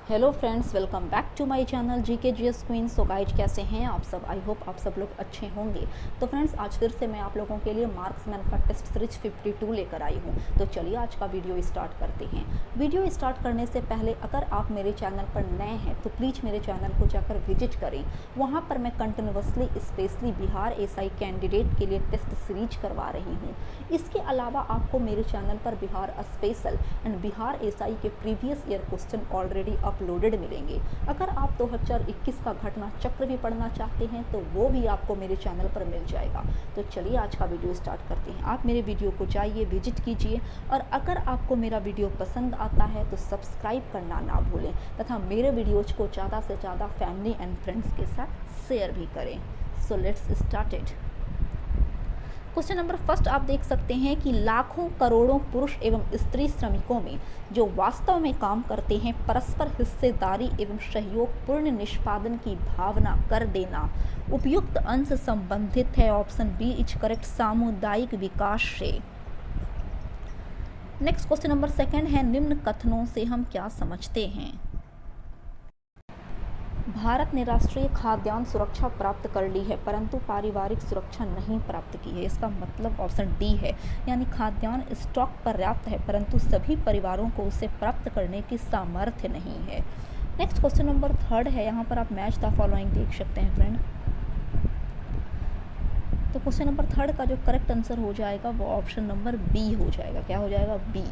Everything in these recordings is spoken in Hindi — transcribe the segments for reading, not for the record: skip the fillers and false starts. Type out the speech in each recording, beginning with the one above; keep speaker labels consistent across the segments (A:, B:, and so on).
A: Hello friends, welcome back to my channel GK GS queen. So guys, कैसे हैं आप सब? आई होप आप सब लोग अच्छे होंगे। तो फ्रेंड्स, आज फिर से मैं आप लोगों के लिए मार्क्समैन का टेस्ट सीरीज 52 लेकर आई हूं। तो चलिए आज का वीडियो स्टार्ट करते हैं। वीडियो स्टार्ट करने से पहले अगर आप मेरे चैनल पर नए हैं तो प्लीज़ मेरे चैनल को जाकर विजिट करें। वहाँ पर मैं continuously specially Bihar SI candidate के लिए टेस्ट सीरीज करवा रही हूँ। इसके अलावा आपको मेरे चैनल पर Bihar special and Bihar SI के previous year question already uploaded मिलेंगे। अगर आप 2021 का घटना चक्र भी पढ़ना चाहते हैं तो वो भी आपको मेरे चैनल पर मिल जाएगा। तो चलिए आज का वीडियो स्टार्ट करते हैं। आप मेरे वीडियो को जाइए, विजिट कीजिए, और अगर आपको मेरा वीडियो पसंद आता है तो सब्सक्राइब करना ना भूलें तथा मेरे वीडियोज को ज़्यादा से ज़्यादा फैमिली एंड फ्रेंड्स के साथ शेयर भी करें। So let's start it. Question number first आप देख सकते हैं कि लाखों करोड़ों पुरुष एवं स्त्री श्रमिकों में जो वास्तव में काम करते हैं, परस्पर हिस्सेदारी एवं सहयोग पूर्ण निष्पादन की भावना कर देना उपयुक्त अंश संबंधित है। ऑप्शन बी इज करेक्ट, सामुदायिक विकास से। नेक्स्ट क्वेश्चन नंबर सेकंड है, निम्न कथनों से हम क्या समझते हैं? भारत ने राष्ट्रीय खाद्यान्न सुरक्षा प्राप्त कर ली है परंतु पारिवारिक सुरक्षा नहीं प्राप्त की है। इसका मतलब ऑप्शन डी है, यानी खाद्यान्न स्टॉक पर्याप्त है परंतु सभी परिवारों को उसे प्राप्त करने की सामर्थ्य नहीं है। नेक्स्ट क्वेश्चन नंबर थर्ड है, यहाँ पर आप मैच द फॉलोइंग देख सकते हैं फ्रेंड। तो क्वेश्चन नंबर थर्ड का जो करेक्ट आंसर हो जाएगा वो ऑप्शन नंबर बी हो जाएगा। क्या हो जाएगा? बी,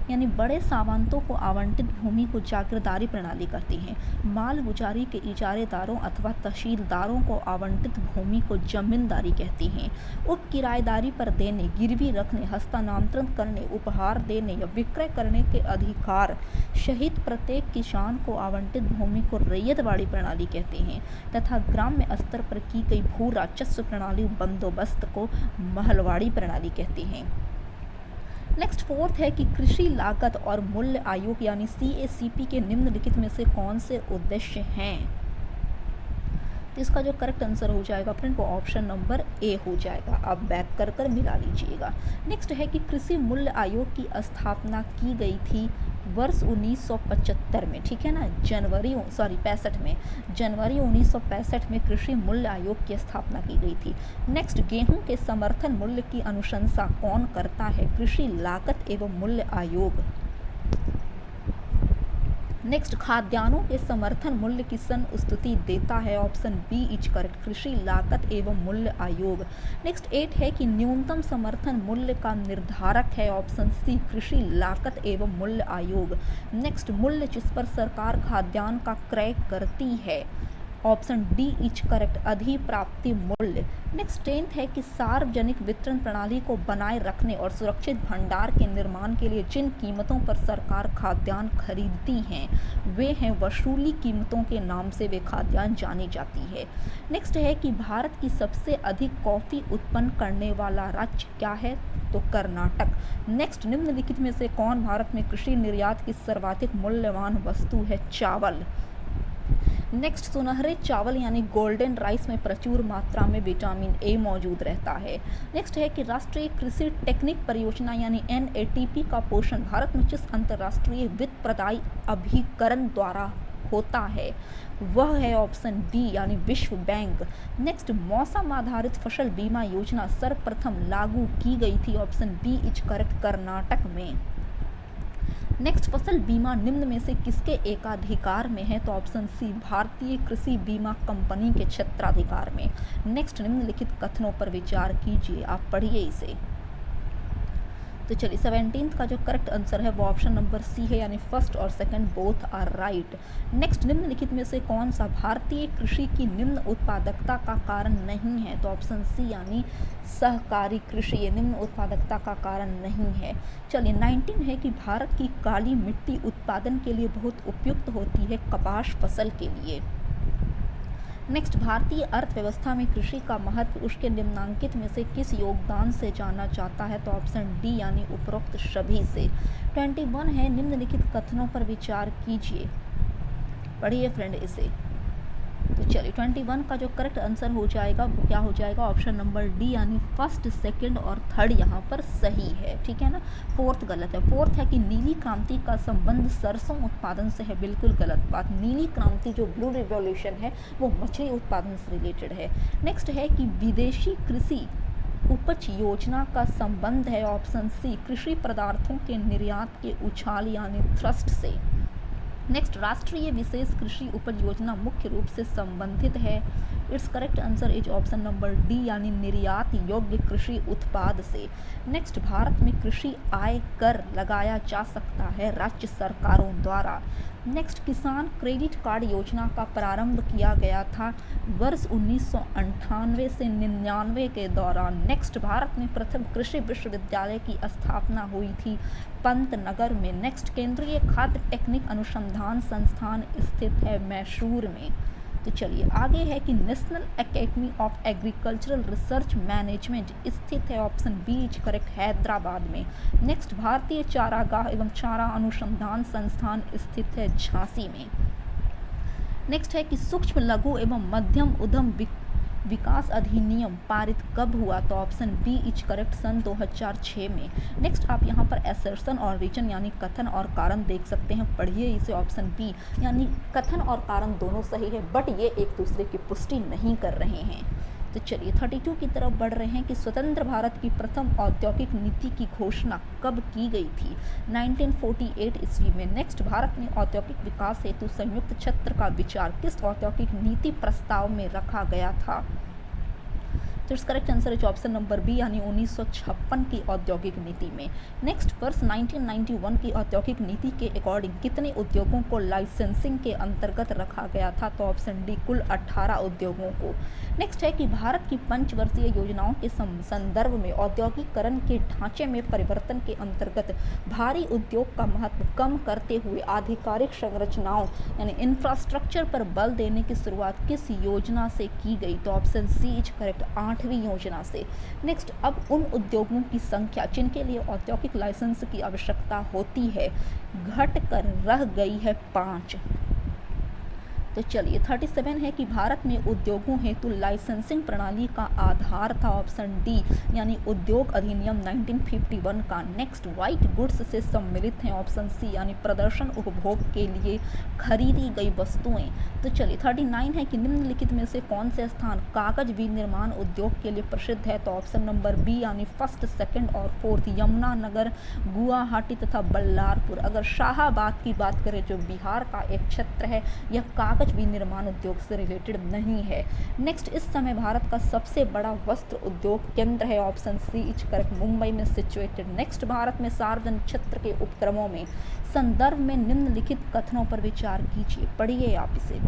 A: यानी बड़े सामंतों को आवंटित भूमि को जागीरदारी प्रणाली करती है। माल गुजारी के इजारेदारों अथवा तहसीलदारों को आवंटित भूमि को जमींदारी कहती हैं। उप किराएदारी पर देने, गिरवी रखने, हस्तांतरण करने, उपहार देने या विक्रय करने के अधिकार सहित प्रत्येक किसान को आवंटित भूमि को रैयतवाड़ी प्रणाली कहते हैं तथा ग्राम्य स्तर पर की गई भू राजस्व प्रणाली बंदोबस्त को महलवाड़ी प्रणाली कहते हैं। नेक्स्ट फोर्थ है कि कृषि लागत और मूल्य आयोग यानी CACP के निम्नलिखित में से कौन से उद्देश्य हैं? तो इसका जो करेक्ट आंसर हो जाएगा फ्रेंड वो ऑप्शन नंबर ए हो जाएगा। आप बैक कर कर मिला लीजिएगा। नेक्स्ट है कि कृषि मूल्य आयोग की स्थापना की गई थी वर्ष 1975 में, ठीक है ना, जनवरी 1965 में कृषि मूल्य आयोग की स्थापना की गई थी। नेक्स्ट, गेहूं के समर्थन मूल्य की अनुशंसा कौन करता है? कृषि लागत एवं मूल्य आयोग। नेक्स्ट, खाद्यान्नों के समर्थन मूल्य की संस्तुति देता है। ऑप्शन बी इज करेक्ट, कृषि लागत एवं मूल्य आयोग। नेक्स्ट 8 है कि न्यूनतम समर्थन मूल्य का निर्धारक है। ऑप्शन सी, कृषि लागत एवं मूल्य आयोग। नेक्स्ट, मूल्य जिस पर सरकार खाद्यान्न का क्रय करती है। ऑप्शन डी इज करेक्ट, अधिप्राप्ति मूल्य। नेक्स्ट 10 है कि सार्वजनिक वितरण प्रणाली को बनाए रखने और सुरक्षित भंडार के निर्माण के लिए जिन कीमतों पर सरकार खाद्यान्न खरीदती हैं वे हैं वसूली कीमतों के नाम से वे खाद्यान्न जानी जाती है। नेक्स्ट है कि भारत की सबसे अधिक कॉफ़ी उत्पन्न करने वाला राज्य क्या है? तो कर्नाटक। नेक्स्ट, निम्नलिखित में से कौन भारत में कृषि निर्यात की सर्वाधिक मूल्यवान वस्तु है? चावल। नेक्स्ट, सुनहरे चावल यानी गोल्डन राइस में प्रचुर मात्रा में विटामिन ए मौजूद रहता है। नेक्स्ट है कि राष्ट्रीय कृषि टेक्निक परियोजना यानी NATP का पोषण भारत में जिस अंतर्राष्ट्रीय वित्त प्रदायी अभिकरण द्वारा होता है वह है ऑप्शन बी यानी विश्व बैंक। नेक्स्ट, मौसम आधारित फसल बीमा योजना सर्वप्रथम लागू की गई थी। Option B is correct, Karnataka में। नेक्स्ट, फसल बीमा निम्न में से किसके एकाधिकार में है? तो ऑप्शन सी, भारतीय कृषि बीमा कंपनी के क्षेत्राधिकार में। नेक्स्ट, निम्नलिखित कथनों पर विचार कीजिए, आप पढ़िए इसे। तो चलिए 17 का जो करेक्ट आंसर है वो ऑप्शन नंबर सी है, यानी फर्स्ट और second both are right. Next, निम्नलिखित में से कौन सा भारतीय कृषि की निम्न उत्पादकता का कारण नहीं है? तो ऑप्शन सी यानी सहकारी कृषि ये निम्न उत्पादकता का कारण नहीं है। चलिए 19 है कि भारत की काली मिट्टी उत्पादन के लिए बहुत उपयुक्त होती है कपास फसल के लिए। नेक्स्ट, भारतीय अर्थव्यवस्था में कृषि का महत्व उसके निम्नांकित में से किस योगदान से जाना जाता है? तो ऑप्शन डी यानी उपरोक्त सभी से। 21 है, निम्नलिखित कथनों पर विचार कीजिए, पढ़िए फ्रेंड इसे। तो चलिए 21 का जो करेक्ट आंसर हो जाएगा वो क्या हो जाएगा, ऑप्शन नंबर डी यानी फर्स्ट, सेकंड और थर्ड यहाँ पर सही है, ठीक है ना। फोर्थ गलत है। फोर्थ है कि नीली क्रांति का संबंध सरसों उत्पादन से है, बिल्कुल गलत बात। नीली क्रांति जो ब्लू रिवॉल्यूशन है वो मछली उत्पादन से रिलेटेड है। नेक्स्ट है कि विदेशी कृषि उपज योजना का संबंध है, ऑप्शन सी कृषि पदार्थों के निर्यात के उछाल यानी थ्रस्ट से। नेक्स्ट, राष्ट्रीय विशेष कृषि उपज योजना मुख्य रूप से संबंधित है। It's correct answer is option number D यानी निर्यात योग्य कृषि उत्पाद से। नेक्स्ट, भारत में कृषि आय कर लगाया जा सकता है राज्य सरकारों द्वारा। नेक्स्ट, किसान क्रेडिट कार्ड योजना का प्रारंभ किया गया था वर्ष 1998 से 99 के दौरान। नेक्स्ट, भारत में प्रथम कृषि विश्वविद्यालय की स्थापना हुई थी पंतनगर में। नेक्स्ट, केंद्रीय खाद्य टेक्निक अनुसंधान संस्थान स्थित है मैसूर में। तो चलिए आगे है कि National Academy of Agricultural Research Management स्थित है, option B is correct, Hyderabad में। नेक्स्ट, भारतीय चारागाह एवं चारा अनुसंधान संस्थान स्थित है झांसी में। नेक्स्ट है कि सूक्ष्म लघु एवं मध्यम उद्यम विकास अधिनियम पारित कब हुआ, तो ऑप्शन बी इज करेक्ट, सन 2006 में। नेक्स्ट, आप यहाँ पर असर्शन और रीजन यानी कथन और कारण देख सकते हैं, पढ़िए इसे, ऑप्शन बी यानी कथन और कारण दोनों सही है बट ये एक दूसरे की पुष्टि नहीं कर रहे हैं। तो चलिए 32 की तरफ बढ़ रहे हैं कि स्वतंत्र भारत की प्रथम औद्योगिक नीति की घोषणा कब की गई थी, 1948 ईस्वी में। नेक्स्ट, भारत में औद्योगिक विकास हेतु संयुक्त छत्र का विचार किस औद्योगिक नीति प्रस्ताव में रखा गया था, तो its correct answer is option number B यानी 1956 की औद्योगिक नीति में। नेक्स्ट, वर्ष 1991 की औद्योगिक नीति के अकॉर्डिंग कितने उद्योगों को लाइसेंसिंग के अंतर्गत रखा गया था, तो ऑप्शन डी कुल 18 उद्योगों को। नेक्स्ट है कि भारत की पंचवर्षीय योजनाओं के संदर्भ में औद्योगिकरण के ढांचे में परिवर्तन के अंतर्गत भारी उद्योग का महत्व कम करते हुए आधिकारिक संरचनाओं यानी इंफ्रास्ट्रक्चर पर बल देने की शुरुआत किस योजना से की गई, तो ऑप्शन सी इज करेक्ट, 8वीं योजना से। नेक्स्ट, अब उन उद्योगों की संख्या जिनके लिए औद्योगिक लाइसेंस की आवश्यकता होती है घटकर रह गई है 5। तो चलिए 37 है कि भारत में उद्योगों हेतु लाइसेंसिंग प्रणाली का आधार था, ऑप्शन डी यानी उद्योग अधिनियम 1951 का। नेक्स्ट, व्हाइट गुड्स से सम्मिलित हैं, ऑप्शन सी यानी प्रदर्शन उपभोग के लिए खरीदी गई वस्तुएं। तो चलिए 39 है कि निम्नलिखित में से कौन से स्थान कागज विनिर्माण उद्योग के लिए प्रसिद्ध है, तो ऑप्शन नंबर बी यानी फर्स्ट, सेकंड और फोर्थ, यमुनानगर, गुवाहाटी तथा बल्लारपुर। अगर शाहाबाद की बात करें जो बिहार का एक क्षेत्र है, यह कागज विनिर्माण उद्योग से रिलेटेड नहीं है। नेक्स्ट, इस समय भारत का सबसे बड़ा वस्त्र उद्योग केंद्र है, option C is correct, Mumbai में सिचुएटेड। नेक्स्ट, भारत में सार्वजनिक क्षेत्र के उपक्रमों में संदर्भ में निम्नलिखित कथनों पर विचार कीजिए, पढ़िए आप इसे।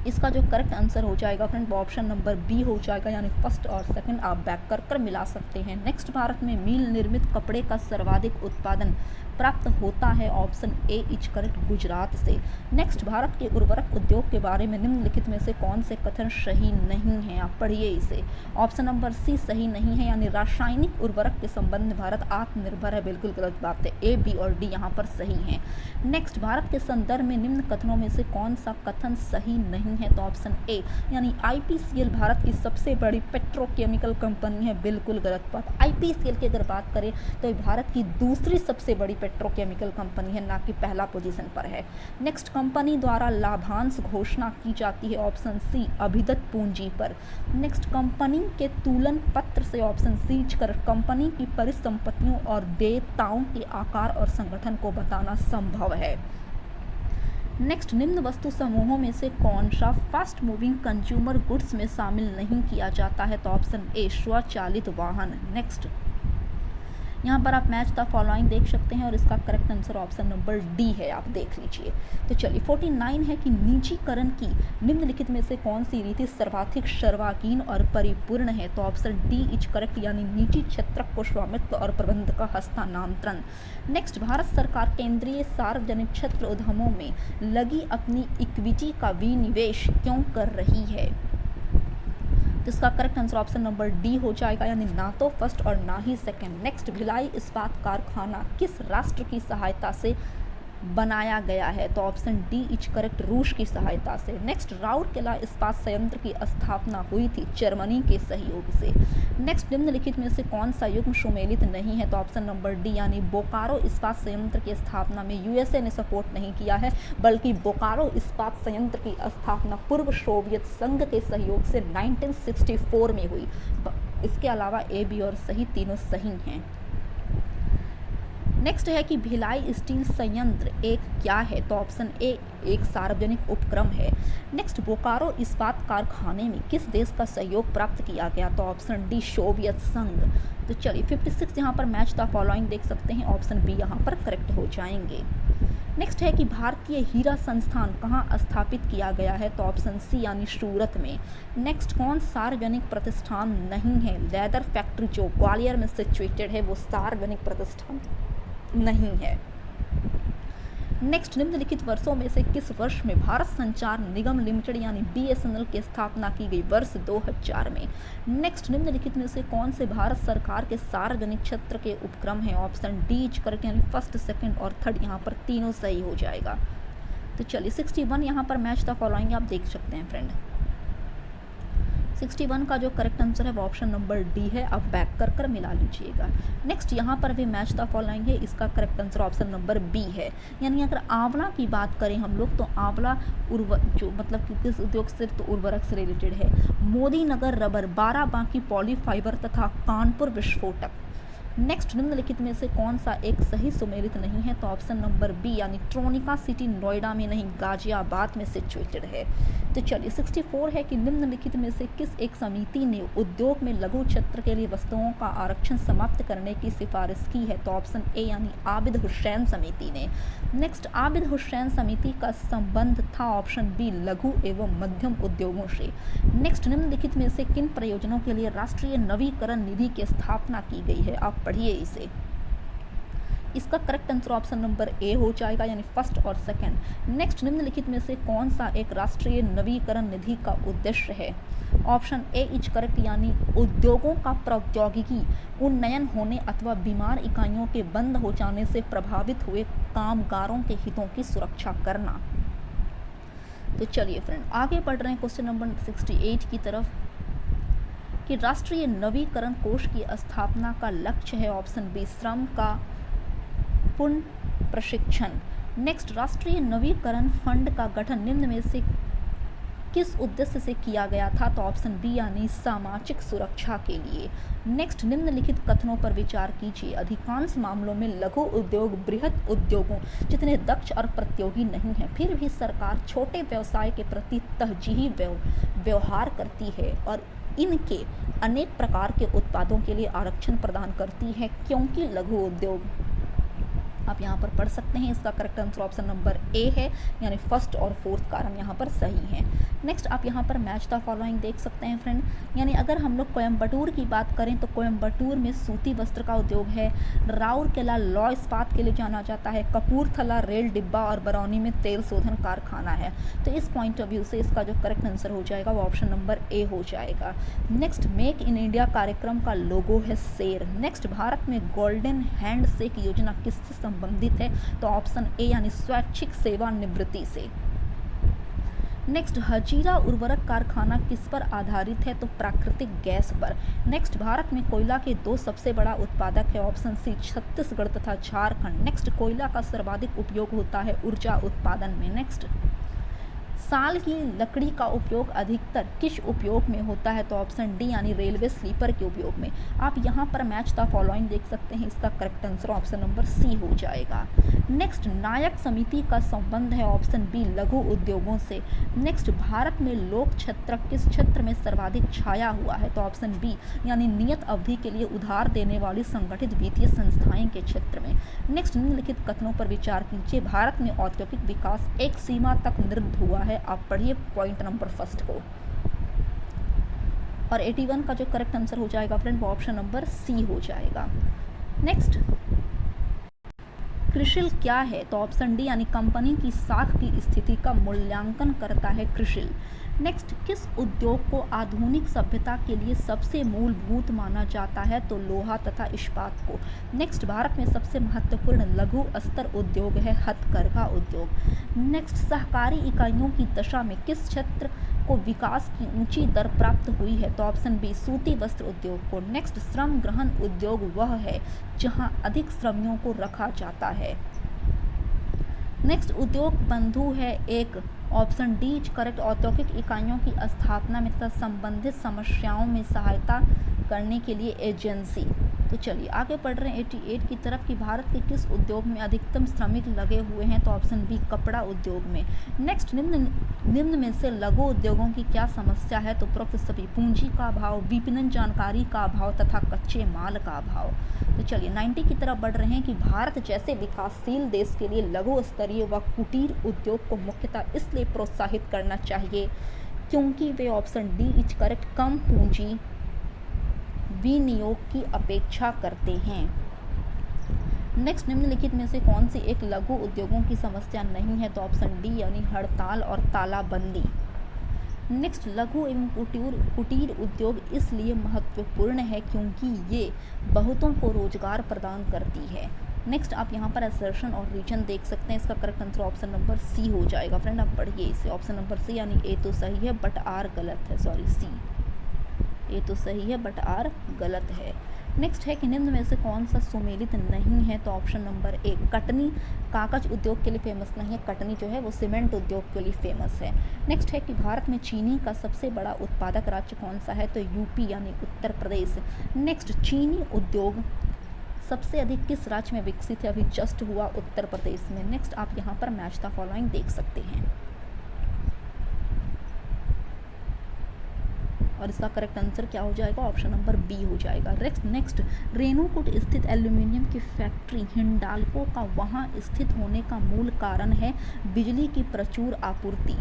A: इसका जो करेक्ट आंसर हो जाएगा फ्रेंड वो ऑप्शन नंबर बी हो जाएगा यानी फर्स्ट और सेकंड आप बैक कर मिला सकते हैं। नेक्स्ट, भारत में मील निर्मित कपड़े का सर्वाधिक उत्पादन प्राप्त होता है, option A is correct, Gujarat से। नेक्स्ट, भारत के उर्वरक उद्योग के बारे में निम्नलिखित में से कौन से कथन सही नहीं है, आप पढ़िए इसे। ऑप्शन नंबर सी सही नहीं है यानी रासायनिक उर्वरक के संबंध में भारत आत्मनिर्भर है, बिल्कुल गलत बात है, ए, बी और डी यहाँ पर सही है। नेक्स्ट, भारत के संदर्भ में निम्न कथनों में से कौन सा कथन सही नहीं है, तो ऑप्शन ए यानी आईपीसीएल भारत की सबसे बड़ी पेट्रोकेमिकल कंपनी है, बिल्कुल गलत बात। आईपीसीएल की अगर बात करें तो ये भारत की दूसरी सबसे बड़ी पेट्रोकेमिकल कंपनी है, ना कि पहला पोजीशन पर है। नेक्स्ट, कंपनी द्वारा लाभांश घोषणा की जाती है, ऑप्शन सी अभिदत्त पूंजी पर। नेक्स्ट, कंपनी के तुलन पत्र से, ऑप्शन सी कर कंपनी की परिसंपत्तियों और देयताओं के आकार और संगठन को बताना संभव है। नेक्स्ट, निम्न वस्तु समूहों में से कौन सा फास्ट मूविंग कंज्यूमर गुड्स में शामिल नहीं किया जाता है, तो ऑप्शन ए स्वचालित वाहन। नेक्स्ट, यहाँ पर आप मैच द फॉलोइंग देख सकते हैं और इसका correct answer option number D है, आप देख लीजिए। तो चलिए 49 है कि निजीकरण की निम्नलिखित में से कौन सी रीति सर्वाधिक सर्वांगीण और परिपूर्ण है, तो ऑप्शन डी इज करेक्ट यानी निजी क्षेत्र को स्वामित्व और प्रबंध का हस्तांतरण। नेक्स्ट, भारत सरकार केंद्रीय सार्वजनिक क्षेत्र उद्यमों में लगी अपनी इक्विटी का विनिवेश क्यों कर रही है, तो इसका correct answer option number D हो जाएगा यानी ना तो फर्स्ट और ना ही सेकंड। नेक्स्ट, भिलाई इस्पात कारखाना किस राष्ट्र की सहायता से बनाया गया है? तो ऑप्शन डी इज करेक्ट, रूस की सहायता से। नेक्स्ट, राउरकेला इस्पात संयंत्र की स्थापना हुई थी जर्मनी के सहयोग से। नेक्स्ट, निम्नलिखित में से कौन सा युग्म सुमेलित नहीं है? तो ऑप्शन नंबर डी यानी बोकारो इस्पात संयंत्र की स्थापना में यूएसए ने सपोर्ट नहीं किया है, बल्कि बोकारो इस्पात संयंत्र की स्थापना पूर्व सोवियत संघ के सहयोग से 1964 में हुई। इसके अलावा ए, बी और सही तीनों सही हैं। नेक्स्ट है कि भिलाई स्टील संयंत्र एक क्या है? तो ऑप्शन ए एक सार्वजनिक उपक्रम है। नेक्स्ट, बोकारो इस्पात कारखाने में किस देश का सहयोग प्राप्त किया गया? तो ऑप्शन डी सोवियत संघ। तो चलिए 56 यहाँ पर मैच द फॉलोइंग देख सकते हैं, ऑप्शन बी यहाँ पर करेक्ट हो जाएंगे। नेक्स्ट है कि भारतीय हीरा संस्थान कहाँ स्थापित किया गया है? तो ऑप्शन सी यानी सूरत में। नेक्स्ट, कौन सार्वजनिक प्रतिष्ठान नहीं है? लेदर फैक्ट्री जो ग्वालियर में सिचुएटेड है वो सार्वजनिक प्रतिष्ठान नहीं है। नेक्स्ट, निम्नलिखित वर्षों में से किस वर्ष में भारत संचार निगम लिमिटेड यानी बीएसएनएल की स्थापना की गई? वर्ष 2000 में। नेक्स्ट, निम्नलिखित में से कौन से भारत सरकार के सार्वजनिक क्षेत्र के उपक्रम हैं? ऑप्शन डी इज करेक्ट यानी फर्स्ट, सेकंड और थर्ड यहाँ पर तीनों सही हो जाएगा। तो चलिए 61 यहाँ पर मैच द फॉलोइंग आप देख सकते हैं फ्रेंड। 61 का जो करेक्ट आंसर है वो ऑप्शन नंबर डी है, आप बैक कर कर मिला लीजिएगा। नेक्स्ट, यहाँ पर भी मैच द फॉलोइंग है, इसका correct answer option number B है। यानी अगर आंवला की बात करें हम लोग तो आंवला जो मतलब कि किस उद्योग से? तो उर्वरक से रिलेटेड है। मोदी नगर रबर, बाराबांकी पॉलीफाइबर तथा कानपुर विस्फोटक। नेक्स्ट, निम्नलिखित में से कौन सा एक सही सुमेलित नहीं है? तो ऑप्शन नंबर बी यानी ट्रोनिका सिटी नोएडा में नहीं गाजियाबाद में सिचुएटेड है। तो चलिए 64 है कि निम्नलिखित में से किस एक समिति ने उद्योग में लघु क्षेत्र के लिए वस्तुओं का आरक्षण समाप्त करने की सिफारिश की है? तो ऑप्शन ए यानी आबिद हुसैन समिति ने। नेक्स्ट, आबिद हुसैन समिति का संबंध था ऑप्शन बी लघु एवं मध्यम उद्योगों से। नेक्स्ट, निम्नलिखित में से किन प्रयोजनों के लिए राष्ट्रीय नवीकरण निधि की स्थापना की गई है? आप पढ़िए इसे। इसका correct answer option number A हो जाएगा यानी फर्स्ट और सेकंड। नेक्स्ट, निम्नलिखित में से कौन सा एक राष्ट्रीय नवीकरण निधि का उद्देश्य है? ऑप्शन ए इज करेक्ट यानी उद्योगों का प्रौद्योगिकी उन्नयन होने अथवा बीमार इकाइयों के बंद हो जाने से प्रभावित हुए कामगारों के हितों की सुरक्षा करना। तो चलिए फ्रेंड आगे बढ़ रहे हैं क्वेश्चन नंबर 68 की तरफ कि राष्ट्रीय नवीकरण कोष की स्थापना का लक्ष्य है ऑप्शन बी श्रम का पुनः प्रशिक्षण। नेक्स्ट, राष्ट्रीय नवीकरण फंड का गठन निम्न में से किस उद्देश्य से किया गया था? तो ऑप्शन बी यानी सामाजिक सुरक्षा के लिए। नेक्स्ट, निम्नलिखित कथनों पर विचार कीजिए। अधिकांश मामलों में लघु उद्योग बृहद उद्योगों जितने दक्ष और प्रतियोगी नहीं हैं, फिर भी सरकार छोटे व्यवसाय के प्रति तरजीही व्यवहार करती है और इनके अनेक प्रकार के उत्पादों के लिए आरक्षण प्रदान करती है क्योंकि लघु उद्योग। आप यहाँ पर पढ़ सकते हैं, इसका correct answer option number A है यानी फर्स्ट और फोर्थ कारण यहाँ पर सही है। नेक्स्ट, आप यहाँ पर मैच द फॉलोइंग देख सकते हैं फ्रेंड। यानी अगर हम लोग कोयम्बटूर की बात करें तो कोयम्बटूर में सूती वस्त्र का उद्योग है। राउरकेला लौ इस्पात के लिए जाना जाता है। कपूरथला रेल डिब्बा और बरौनी में तेल शोधन कारखाना है। तो इस पॉइंट ऑफ व्यू से इसका जो करेक्ट आंसर हो जाएगा वो ऑप्शन नंबर ए हो जाएगा। नेक्स्ट, मेक इन इंडिया कार्यक्रम का लोगो है शेर। नेक्स्ट, भारत में गोल्डन हैंड शेक योजना किससे संबंधित है? तो ऑप्शन ए यानी स्वैच्छिक सेवानिवृत्ति से। नेक्स्ट, हजीरा उर्वरक कारखाना किस पर आधारित है? तो प्राकृतिक गैस पर। नेक्स्ट, भारत में कोयला के दो सबसे बड़ा उत्पादक है ऑप्शन सी छत्तीसगढ़ तथा झारखंड। नेक्स्ट, कोयला का सर्वाधिक उपयोग होता है ऊर्जा उत्पादन में। नेक्स्ट, साल की लकड़ी का उपयोग अधिकतर किस उपयोग में होता है? तो ऑप्शन डी यानी रेलवे स्लीपर के उपयोग में। आप यहाँ पर मैच द फॉलोइंग देख सकते हैं, इसका correct answer option number C हो जाएगा। नेक्स्ट, नायक समिति का संबंध है ऑप्शन बी लघु उद्योगों से। नेक्स्ट, भारत में लोक क्षेत्र किस क्षेत्र में सर्वाधिक छाया हुआ है? तो ऑप्शन बी यानी नियत अवधि के लिए उधार देने वाली संगठित वित्तीय संस्थाएं के क्षेत्र में। नेक्स्ट, निम्नलिखित कथनों पर विचार कीजिए। भारत में औद्योगिक विकास एक सीमा तक निरुद्ध हुआ है। आप पढ़िए पॉइंट नंबर फर्स्ट को। और 81 का जो करेक्ट आंसर हो जाएगा फ्रेंड वो ऑप्शन नंबर सी हो जाएगा। नेक्स्ट, क्रिशिल क्या है? तो ऑप्शन डी यानी कंपनी की साख की स्थिति का मूल्यांकन करता है क्रिशिल। नेक्स्ट, किस उद्योग को आधुनिक सभ्यता के लिए सबसे मूलभूत माना जाता है? तो लोहा तथा इस्पात को। नेक्स्ट, भारत में सबसे महत्वपूर्ण लघु स्तर उद्योग है हथकरघा उद्योग। नेक्स्ट, सहकारी इकाइयों की दशा में किस क्षेत्र को विकास की ऊंची दर प्राप्त हुई है? तो ऑप्शन बी, सूती वस्त्र उद्योग को। नेक्स्ट, श्रम ग्रहण उद्योग वह है जहां अधिक श्रमियों को रखा जाता है। नेक्स्ट, उद्योग बंधु है एक, ऑप्शन डी इज करेक्ट, औद्योगिक इकाइयों की स्थापना में तथा संबंधित समस्याओं में सहायता करने के लिए एजेंसी। तो चलिए आगे बढ़ रहे हैं 88 की तरफ कि भारत के किस उद्योग में अधिकतम श्रमिक लगे हुए हैं? तो ऑप्शन बी, कपड़ा उद्योग में। नेक्स्ट, निम्न में से लघु उद्योगों की क्या समस्या है? तो उपरोक्त सभी, पूंजी का अभाव, विपणन जानकारी का अभाव तथा कच्चे माल का अभाव। तो चलिए 90 की तरफ बढ़ रहे हैं कि भारत जैसे विकासशील देश के लिए लघु स्तरीय व कुटीर उद्योग को मुख्यतः इसलिए प्रोत्साहित करना चाहिए क्योंकि वे, ऑप्शन डी इज करेक्ट, कम पूंजी विनियोग की अपेक्षा करते हैं। नेक्स्ट, निम्नलिखित में से कौन सी एक लघु उद्योगों की समस्या नहीं है? तो ऑप्शन डी यानी हड़ताल और तालाबंदी। नेक्स्ट, लघु एवं कुटीर उद्योग इसलिए महत्वपूर्ण है क्योंकि ये बहुतों को रोजगार प्रदान करती है। नेक्स्ट, आप यहाँ पर असर्शन और रीजन देख सकते हैं। इसका correct answer option number C हो जाएगा। फ्रेंड आप पढ़िए इसे, ऑप्शन नंबर सी यानी ए तो सही है बट आर गलत है, सॉरी सी, ए तो सही है बट आर गलत है। नेक्स्ट है कि निम्न में से कौन सा सुमेलित नहीं है? तो ऑप्शन नंबर ए, कटनी कागज उद्योग के लिए फेमस नहीं है, कटनी जो है वो सीमेंट उद्योग के लिए फेमस है। नेक्स्ट है कि भारत में चीनी का सबसे बड़ा उत्पादक राज्य कौन सा है? तो यूपी यानी उत्तर प्रदेश। नेक्स्ट, चीनी उद्योग सबसे अधिक किस राज्य में विकसित है? अभी जस्ट हुआ उत्तर प्रदेश में। नेक्स्ट, आप यहाँ पर मैच द फॉलोइंग देख सकते हैं और इसका करेक्ट आंसर क्या हो जाएगा? ऑप्शन नंबर बी हो जाएगा। नेक्स्ट, रेणुकूट स्थित एल्यूमिनियम की फैक्ट्री हिंडाल्को का वहां स्थित होने का मूल कारण है बिजली की प्रचुर आपूर्ति।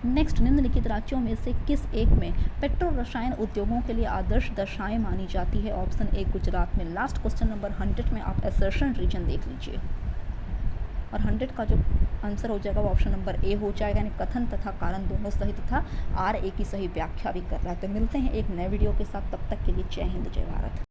A: नेक्स्ट, निम्नलिखित राज्यों में से किस एक में पेट्रो रसायन उद्योगों के लिए आदर्श दशाएं मानी जाती है? ऑप्शन ए, गुजरात में। लास्ट क्वेश्चन नंबर 100 में आप असर्शन रीजन देख लीजिए और 100 का जो आंसर हो जाएगा वो ऑप्शन नंबर ए हो जाएगा, यानी कथन तथा कारण दोनों सही तथा आर ए की सही व्याख्या भी कर रहा है। तो मिलते हैं एक नए वीडियो के साथ, तब तक के लिए जय हिंद जय भारत।